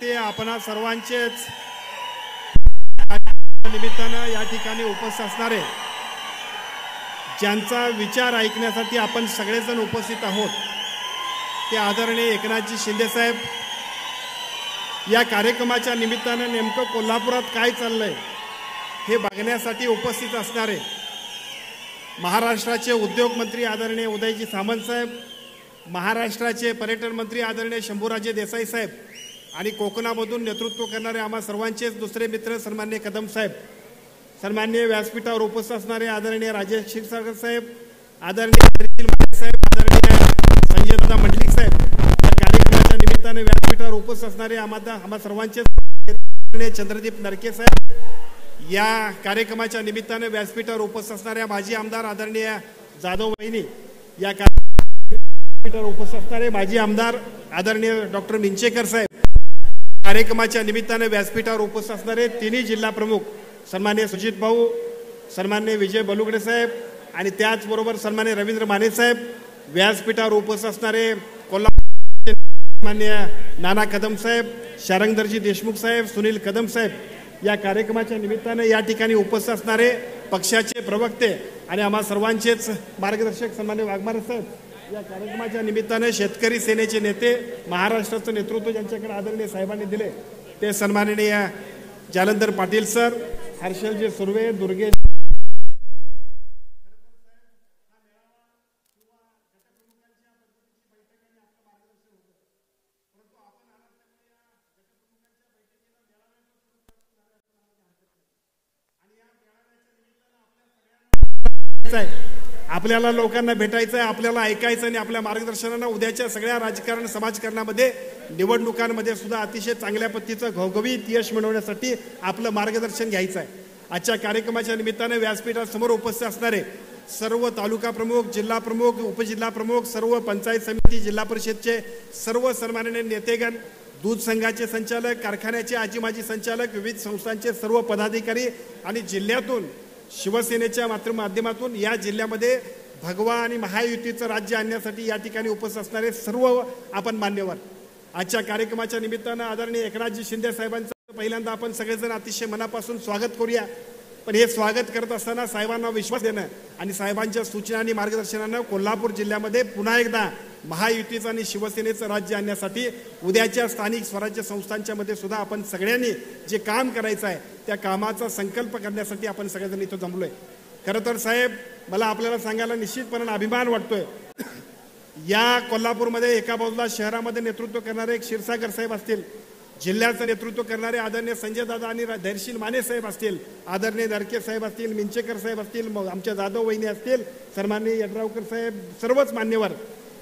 ते आपण सर्वांचेच निमित्तानं या ठिकाणी उपस्थित असणारे ज्यांचा विचार ऐकण्यासाठी आपण सगळेजण उपस्थित आहोत ते आदरणीय एकनाथजी शिंदे साहेब या कार्यक्रमाच्या निमित्तानं नेमकं कोल्हापुरात काय चाललंय हे बघण्यासाठी उपस्थित असणारे महाराष्ट्राचे उद्योग मंत्री आदरणीय उदयजी सामंत साहेब, महाराष्ट्राचे पर्यटन मंत्री आदरणीय शंभूराजे देसाई साहेब आणि कोकणामधून नेतृत्व करणारे आम्हा सर्वांचेच दुसरे मित्र सन्माननीय कदम साहेब, सन्माननीय व्यासपीठावर उपस्थित असणारे आदरणीय राजेश क्षीरसागर साहेब, आदरणीय साहेब, आदरणीय संजय दादा मंडलिक साहेब, या कार्यक्रमाच्या निमित्ताने व्यासपीठावर उपस्थित असणारे आम्हा सर्वांचे चंद्रदीप नरके साहेब, या कार्यक्रमाच्या निमित्ताने व्यासपीठावर उपस्थित असणाऱ्या माजी आमदार आदरणीय जाधव वहिनी, या कार्यक्रमावर उपस्थित असणारे माजी आमदार आदरणीय डॉक्टर मिंचेकर साहेब, कार्यक्रमाच्या निमित्ताने व्यासपीठावर उपस्थित असणारे तिन्ही जिल्हा प्रमुख सन्माननीय सुजित भाऊ, सन्माननीय विजय बलुगडे साहेब आणि त्याचबरोबर सन्माननीय रवींद्र माने साहेब, व्यासपीठावर उपस्थित असणारे कोल्हापूर सन्माननीय नाना कदम साहेब, शारंगधरजी देशमुख साहेब, सुनील कदम साहेब, या कार्यक्रमाच्या निमित्ताने या ठिकाणी उपस्थित असणारे पक्षाचे प्रवक्ते आणि आम्हा सर्वांचेच मार्गदर्शक सन्माननीय वाघमारे साहेब, या कार्यक्रमाच्या निमित्ताने शेतकरी सेनेचे नेते, महाराष्ट्राचं नेतृत्व ज्यांच्याकडे आदरणीय साहेबांनी दिले ते सन्माननीय जालंधर पाटील सर, हर्षलजी सुर्वे, दुर्गे आपल्याला लोकांना भेटायचं आहे, आपल्याला ऐकायचं आणि आपल्या मार्गदर्शनानं उद्याच्या सगळ्या राजकारण समाजकारणामध्ये निवडणुकांमध्ये सुद्धा अतिशय चांगल्या पद्धतीचं घवघवीत यश मिळवण्यासाठी आपलं मार्गदर्शन घ्यायचं आहे। आजच्या कार्यक्रमाच्या निमित्ताने व्यासपीठासमोर उपस्थित असणारे सर्व तालुका प्रमुख, जिल्हा प्रमुख, उपजिल्हा प्रमुख, सर्व पंचायत समिती, जिल्हा परिषदचे सर्व सन्माननीय नेतेगण, दूध संघाचे संचालक, कारखान्याचे आजी माजी संचालक, विविध संस्थांचे सर्व पदाधिकारी आणि जिल्ह्यातून शिवसेनेच्या माध्यमातून या जिल्ह्यामध्ये भगवा आणि महायुतीचं राज्य आणण्यासाठी या ठिकाणी उपस्थित असणारे सर्व आपण मान्यवर, आजच्या कार्यक्रमाच्या निमित्तानं आदरणीय एकनाथजी शिंदे साहेबांचं पहिल्यांदा आपण सगळेजण अतिशय मनापासून स्वागत करूया। पण हे स्वागत करत असताना साहेबांना विश्वास देणं आणि साहेबांच्या सूचना आणि मार्गदर्शनानं कोल्हापूर जिल्ह्यामध्ये पुन्हा एकदा महायुतीचं आणि शिवसेनेचं राज्य आणण्यासाठी उद्याच्या स्थानिक स्वराज्य संस्थांच्या मध्ये सुद्धा आपण सगळ्यांनी जे काम करायचं आहे त्या कामाचा संकल्प करण्यासाठी आपण सगळेजण इथं जमलोय। खरं तर साहेब, मला आपल्याला सांगायला निश्चितपणे अभिमान वाटतोय, या कोल्हापूरमध्ये एका बाजूला शहरामध्ये नेतृत्व करणारे क्षीरसागर साहेब असतील, जिल्ह्याचं नेतृत्व करणारे आदरणीय संजय दादा आणि धैर्यशील माने साहेब असतील, आदरणीय नरके साहेब असतील, मिंचेकर साहेब असतील, आमच्या जाधव वहिनी असतील, सन्माननीय यड्रावकर साहेब, सर्वच मान्यवर,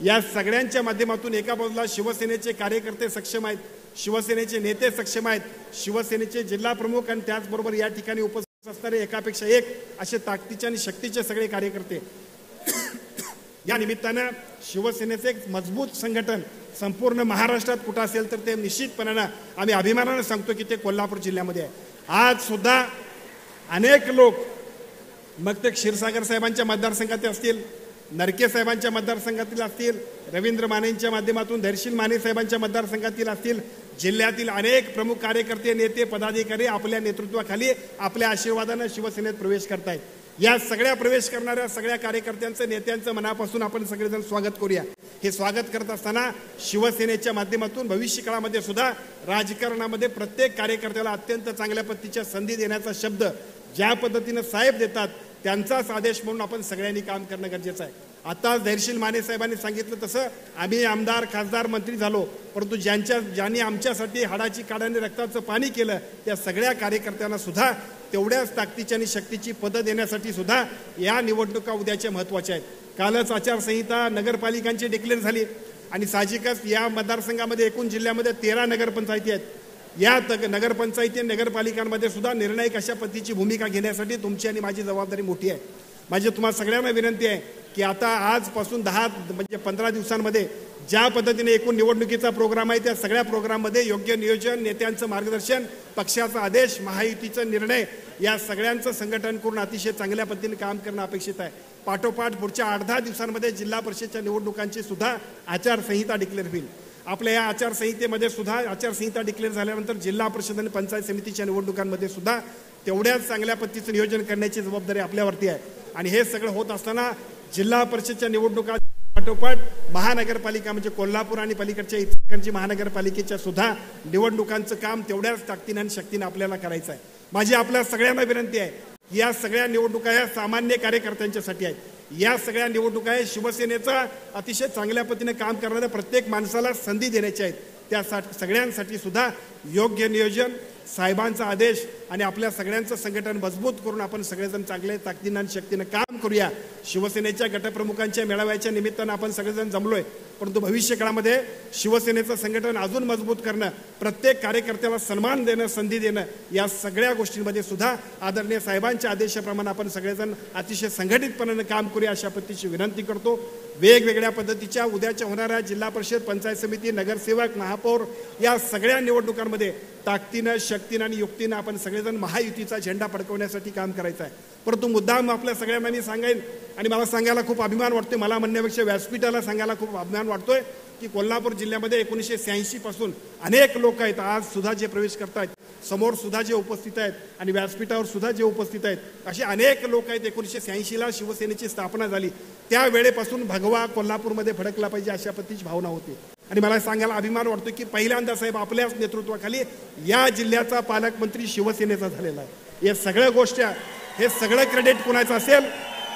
या सगळ्यांच्या माध्यमातून एका बाजूला शिवसेनेचे कार्यकर्ते सक्षम आहेत, शिवसेनेचे नेते सक्षम आहेत, शिवसेनेचे जिल्हा प्रमुख आणि त्याचबरोबर या ठिकाणी उपस्थित असणारे एकापेक्षा एक असे ताकदीचे आणि शक्तीचे सगळे कार्यकर्ते, या निमित्तानं शिवसेनेचे एक मजबूत संघटन संपूर्ण महाराष्ट्रात कुठं असेल तर ते निश्चितपणानं आम्ही अभिमानानं सांगतो की ते कोल्हापूर जिल्ह्यामध्ये आहे। आज सुद्धा अनेक लोक, मग ते क्षीरसागर साहेबांच्या मतदारसंघातील असतील, नरके साहेबांच्या मतदारसंघातील असतील, रवींद्र मानेंच्या माध्यमातून धैर्यशील माने साहेबांच्या मतदारसंघातील असतील, जिल्ह्यातील अनेक प्रमुख कार्यकर्ते, नेते, पदाधिकारी आपल्या नेतृत्वाखाली आपल्या आशीर्वादानं शिवसेनेत प्रवेश करतायत। या सगळ्या प्रवेश करणाऱ्या सगळ्या कार्यकर्त्यांचं, नेत्यांचं मनापासून आपण सगळेजण स्वागत करूया। हे स्वागत करत असताना शिवसेनेच्या माध्यमातून भविष्य काळामध्ये सुद्धा राजकारणामध्ये प्रत्येक कार्यकर्त्याला अत्यंत चांगल्या पद्धतीच्या संधी देण्याचा शब्द ज्या पद्धतीनं साहेब देतात त्यांचाच आदेश म्हणून आपण सगळ्यांनी काम करणं गरजेचं आहे। आताच धैर्यशील माने साहेबांनी सांगितलं तसं आम्ही आमदार, खासदार, मंत्री झालो, परंतु ज्यांनी आमच्यासाठी हाडाची काढाने रक्ताचं पाणी केलं त्या सगळ्या कार्यकर्त्यांना सुद्धा तेवढ्याच ताकदीची आणि शक्तीची पदं देण्यासाठी सुद्धा या निवडणुका उद्याच्या महत्त्वाच्या आहेत। कालच आचारसंहिता नगरपालिकांची डिक्लेअर झाली आणि साहजिकच या मतदारसंघामध्ये एकूण जिल्ह्यामध्ये 13 नगरपंचायती आहेत। या नगरपंचायती नगरपालिकांमध्ये सुद्धा निर्णायक अशा पद्धतीची भूमिका घेण्यासाठी तुमची आणि माझी जबाबदारी मोठी आहे। माझी तुम्हाला सगळ्यांना विनंती आहे की आता आजपासून 15 दिवसांमध्ये ज्या पद्धतीने एकूण निवडणुकीचा प्रोग्राम आहे त्या सगळ्या प्रोग्राममध्ये योग्य नियोजन, नेत्यांचं मार्गदर्शन, पक्षाचा आदेश, महायुतीचा निर्णय या सगळ्यांचं संघटन करून अतिशय चांगल्या पद्धतीने काम करणं अपेक्षित आहे। पाठोपाठ पुढच्या 8-10 दिवसांमध्ये जिल्हा परिषदच्या निवडणुकांची सुद्धा आचारसंहिता डिक्लेअर होईल आपल्या या आचारसंहितेमध्ये सुद्धा आचारसंहिता डिक्लेअर झाल्यानंतर जिल्हा परिषद आणि पंचायत समितीच्या निवडणुकांमध्ये सुद्धा तेवढ्याच चांगल्या पद्धतीचं नियोजन करण्याची जबाबदारी आपल्यावरती आहे. आणि हे सगळं होत असताना जिल्हा परिषदच्या निवडणुका पाठोपाठ महानगरपालिका म्हणजे कोल्हापूर आणि पलीकडच्या इतर महानगरपालिकेच्या सुद्धा निवडणुकांचं काम तेवढ्याच ताकदीने आणि शक्तीने आपल्याला करायचं आहे. माझी आपल्या सगळ्यांना विनंती आहे, या सगळ्या निवडणुका या सामान्य कार्यकर्त्यांच्यासाठी आहेत. या सगळ्या निवडणुका शिवसेनेचा अतिशय चांगल्या पद्धतीने काम करणाऱ्या प्रत्येक माणसाला संधी देण्याच्या आहेत. त्यासाठी सगळ्यांसाठी सुद्धा योग्य नियोजन, साहेबांचा आदेश आणि आपल्या सगळ्यांचं संघटन मजबूत करून आपण सगळेजण चांगले ताकदीनं आणि शक्तीनं काम करूया. शिवसेनेच्या गटप्रमुखांच्या मेळाव्याच्या निमित्तानं आपण सगळेजण जमलोय, परंतु भविष्य काळामध्ये शिवसेनेचं संघटन अजून मजबूत करणं, प्रत्येक कार्यकर्त्याला सन्मान देणं, संधी देणं, या सगळ्या गोष्टींमध्ये सुद्धा आदरणीय साहेबांच्या आदेशाप्रमाणे आपण सगळेजण अतिशय संघटितपणाने काम करूया अशा पद्धतीची विनंती करतो. वेगवेगळ्या पद्धतीच्या उद्याच्या होणाऱ्या जिल्हा परिषद, पंचायत समिती, नगरसेवक, महापौर या सगळ्या निवडणुकांमध्ये ताकदीनं, शक्तीनं आणि युक्तीनं आपण सगळेजण महायुतीचा झेंडा फडकवण्यासाठी काम करायचं आहे. परंतु मुद्दाम आपल्या सगळ्यांना मी सांगेन आणि मला सांगायला खूप अभिमान वाटतोय, मला म्हणण्यापेक्षा व्यासपीठाला सांगायला खूप अभिमान वाटतोय की कोल्हापूर जिल्ह्यामध्ये 1986 पासून अनेक लोक आहेत, आज सुद्धा जे प्रवेश करतायत, समोर सुद्धा जे उपस्थित आहेत आणि व्यासपीठावर सुद्धा जे उपस्थित आहेत, असे अनेक लोक आहेत. 1986ला शिवसेनेची स्थापना झाली, त्या वेळेपासून भगवा कोल्हापूरमध्ये फडकला पाहिजे अशा पद्धतीची भावना होती. आणि मला सांगायला अभिमान वाटतो की पहिल्यांदा साहेब आपल्याच नेतृत्वाखाली या जिल्ह्याचा पालकमंत्री शिवसेनेचा झालेला आहे. या सगळ्या गोष्टी, हे सगळं क्रेडिट कोणाचं असेल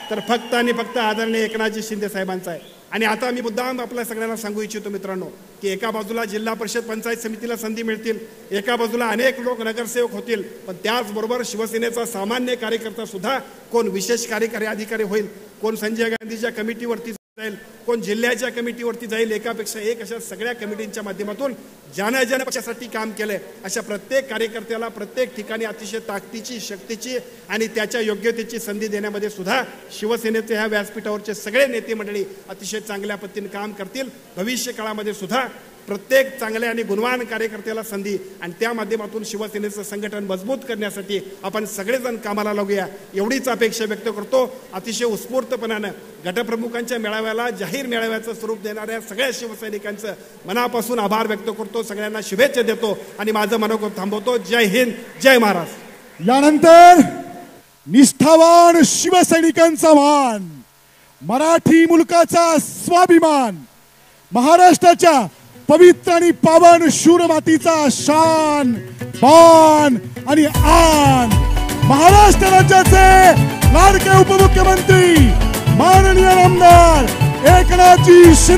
तर फक्त आणि फक्त आदरणीय एकनाथजी शिंदे साहेबांचा आहे. आणि आता मी मुद्दाम आपल्या सगळ्यांना सांगू इच्छितो मित्रांनो की एका बाजूला जिल्हा परिषद, पंचायत समितीला संधी मिळतील, एका बाजूला अनेक लोक नगरसेवक होतील, पण त्याचबरोबर शिवसेनेचा सामान्य कार्यकर्ता सुद्धा कोण विशेष कार्यकारी अधिकारी होईल, कोण संजय गांधीच्या कमिटीवरती जाईल, कोण जिल्ह्याच्या कमिटीवरती जाईल, एकापेक्षा एक अशा सगळ्या कमिटींच्या माध्यमातून ज्यानं पक्षासाठी काम केलंय अशा प्रत्येक कार्यकर्त्याला प्रत्येक ठिकाणी अतिशय ताकदीची, शक्तीची आणि त्याच्या योग्यतेची संधी देण्यामध्ये सुद्धा शिवसेनेचे ह्या व्यासपीठावरचे सगळे नेते मंडळी अतिशय चांगल्या पद्धतीने काम करतील. भविष्य काळामध्ये सुद्धा प्रत्येक चांगल्या आणि गुणवान कार्यकर्त्याला संधी आणि त्या माध्यमातून शिवसेनेचं संघटन मजबूत करण्यासाठी आपण सगळेजण कामाला लागूया एवढीच अपेक्षा व्यक्त करतो. अतिशय उत्स्फूर्तपणानं गटप्रमुखांच्या मेळाव्याला, जाहीर मेळाव्याचं स्वरूप देणाऱ्या सगळ्या शिवसैनिकांचं मनापासून आभार व्यक्त करतो, सगळ्यांना शुभेच्छा देतो आणि माझं मनोगत थांबवतो. जय हिंद, जय महाराष्ट्र. यानंतर निष्ठावान शिवसैनिकांचा मान, मराठी मुलकाचा स्वाभिमान, महाराष्ट्राच्या पवित्र आणि पावन शूर मातीचा शान, मान आणि आन, महाराष्ट्र राज्याचे लाडके उपमुख्यमंत्री माननीय आमदार एकनाथजी शिंदे